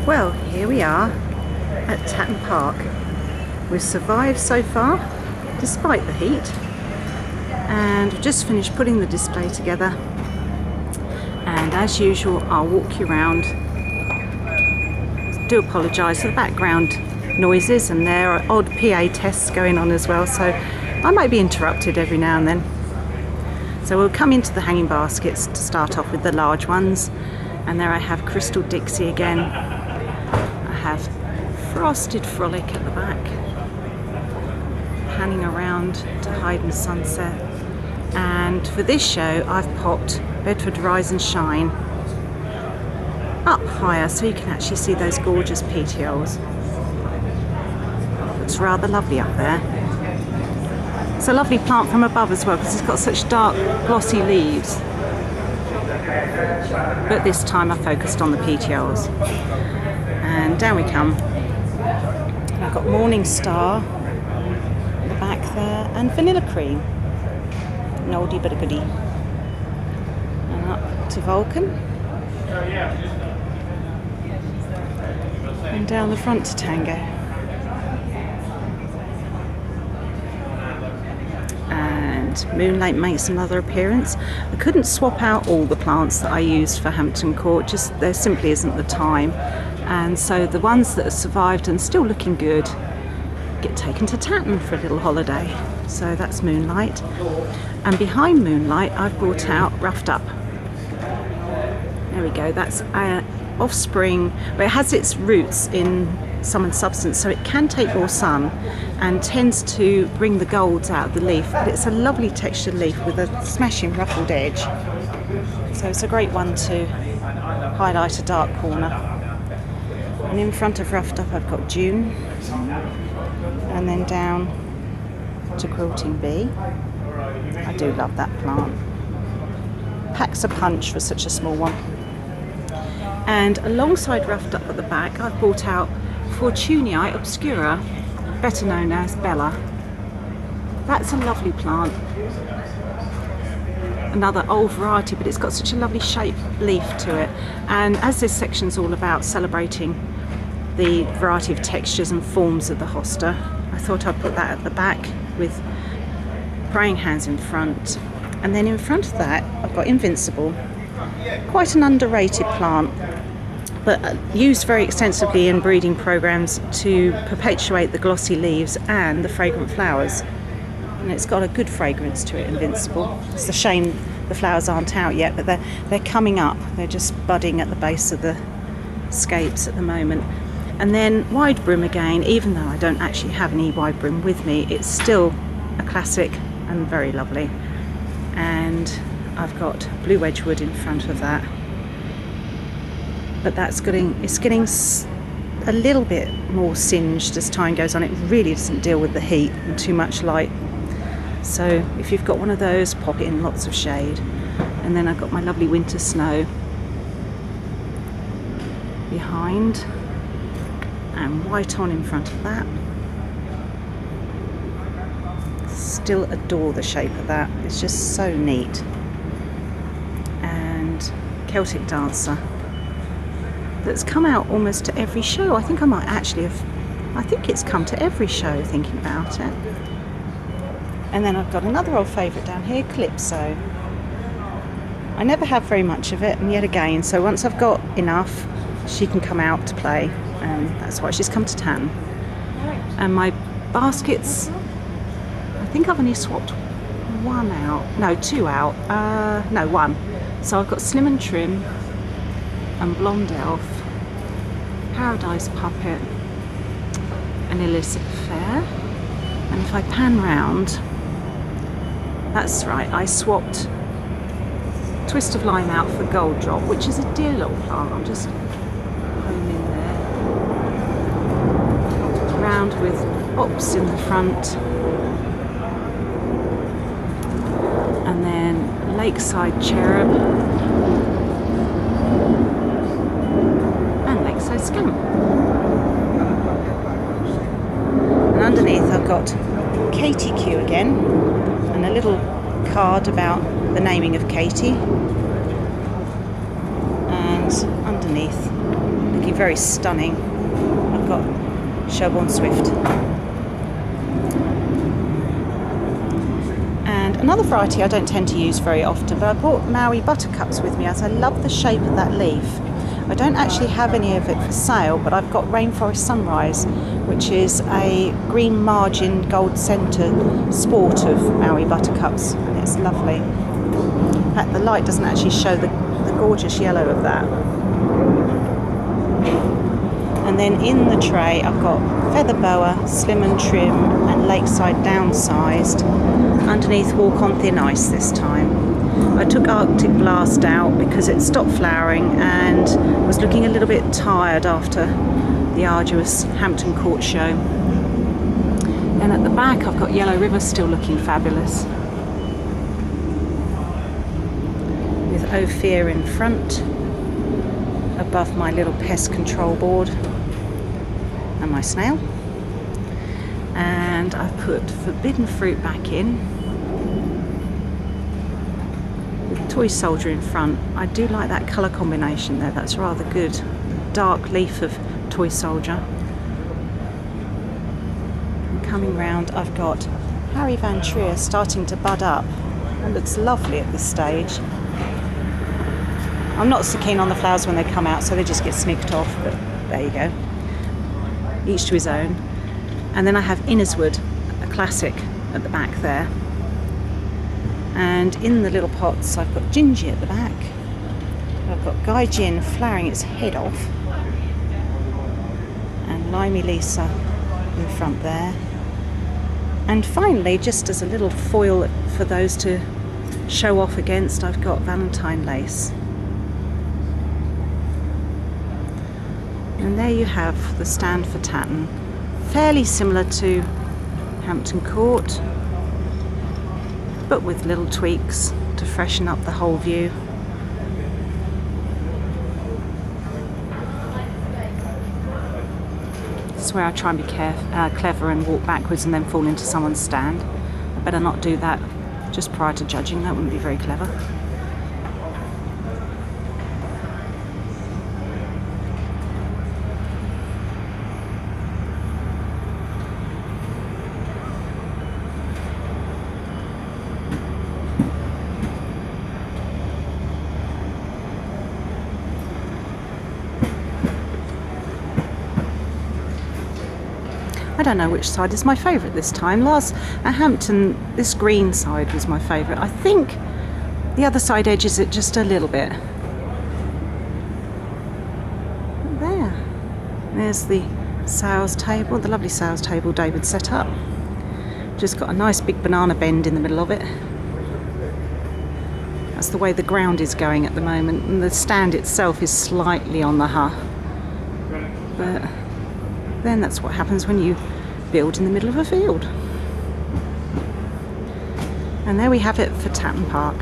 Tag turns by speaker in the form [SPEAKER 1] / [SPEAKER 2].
[SPEAKER 1] Well, here we are at Tatton Park. We've survived so far, despite the heat, and we've just finished putting the display together. And as usual, I'll walk you around. Do apologise for the background noises, and there are odd PA tests going on as well, so I might be interrupted every now and then. So we'll come into the hanging baskets to start off with the large ones, and there I have Crystal Dixie again. I have Frosted Frolic at the back, panning around to hide in the sunset. And for this show, I've popped Bedford Rise and Shine up higher so you can actually see those gorgeous petioles. Looks rather lovely up there. It's a lovely plant from above as well because it's got such dark glossy leaves. But this time I focused on the petioles. And down we come. And I've got Morning Star at the back there and Vanilla Cream. An oldie but a goodie. And up to Vulcan. And down the front to Tango. And Moonlight makes another appearance. I couldn't swap out all the plants that I used for Hampton Court, just there simply isn't the time. And so the ones that have survived and still looking good get taken to Tatton for a little holiday. So that's Moonlight. And behind Moonlight I've brought out Roughed Up. There we go, that's offspring, but it has its roots in summer substance, so it can take more sun and tends to bring the golds out of the leaf, but it's a lovely textured leaf with a smashing ruffled edge, so it's a great one to highlight a dark corner. And in front of Roughed Up I've got June, and then down to Quilting Bee. I do love that plant, packs a punch for such a small one. And alongside Roughed Up at the back I've brought out Fortunii obscura, better known as Bella. That's a lovely plant. Another old variety, but it's got such a lovely shaped leaf to it. And as this section's all about celebrating the variety of textures and forms of the hosta, I thought I'd put that at the back with Praying Hands in front. And then in front of that I've got Invincible, quite an underrated plant, but used very extensively in breeding programs to perpetuate the glossy leaves and the fragrant flowers. And it's got a good fragrance to it, Invincible. It's a shame the flowers aren't out yet, but they're coming up. They're just budding at the base of the scapes at the moment. And then Wide Brim again, even though I don't actually have any Wide Brim with me, it's still a classic and very lovely. And I've got Blue Wedgwood in front of that. But it's getting a little bit more singed as time goes on. It really doesn't deal with the heat and too much light. So if you've got one of those, pop it in lots of shade. And then I've got my lovely Winter Snow behind, and White On in front of that. Still adore the shape of that. It's just so neat. And Celtic Dancer, that's come out almost to every show. I think it's come to every show, thinking about it. And then I've got another old favourite down here, Calypso. I never have very much of it, and yet again, so once I've got enough, she can come out to play, and that's why she's come to Tatton. And my baskets, I think I've only swapped one out. So I've got Slim and Trim and Blonde Elf, Paradise Puppet and Illicit Fair. And if I pan round, that's right, I swapped Twist of Lime out for Gold Drop, which is a dear little plant. I'll just home in there. Round with Ops in the front. And then Lakeside Cherub and Lakeside Scamp. And underneath I've got Katie Q again, and a little card about the naming of Katie. And underneath, looking very stunning. I've got Shelbourne Swift. And another variety I don't tend to use very often, but I brought Maui buttercups with me as I love the shape of that leaf. I don't actually have any of it for sale, but I've got Rainforest Sunrise, which is a green margin, gold centre sport of Maui buttercups, and it's lovely. In fact, the light doesn't actually show the gorgeous yellow of that. And then in the tray I've got Feather Boa, Slim and Trim, and Lakeside Downsized. Underneath Walk on Thin Ice this time. I took Arctic Blast out because it stopped flowering and was looking a little bit tired after the arduous Hampton Court show. Then at the back I've got Yellow River still looking fabulous, with Ophir in front above my little pest control board and my snail. And I've put Forbidden Fruit back in with Toy Soldier in front. I do like that colour combination there, that's rather good. Dark leaf of Toy Soldier. And coming round I've got Harry Van Trier starting to bud up. It looks lovely at this stage. I'm not so keen on the flowers when they come out, so they just get snicked off, but there you go. Each to his own. And then I have Inniswood, a classic, at the back there. And in the little pots I've got Gingy at the back. I've got Gai Jin flowering its head off. And Limey Lisa in front there. And finally, just as a little foil for those to show off against, I've got Valentine Lace. And there you have the stand for Tatton. Fairly similar to Hampton Court, but with little tweaks to freshen up the whole view. This is where I try and be clever and walk backwards and then fall into someone's stand. I better not do that just prior to judging, that wouldn't be very clever. I don't know which side is my favourite this time. Last at Hampton, this green side was my favourite. I think the other side edges it just a little bit. There's the sales table, the lovely sales table David set up. Just got a nice big banana bend in the middle of it. That's the way the ground is going at the moment, and the stand itself is slightly on the but then that's what happens when you build in the middle of a field. And there we have it for Tatton Park.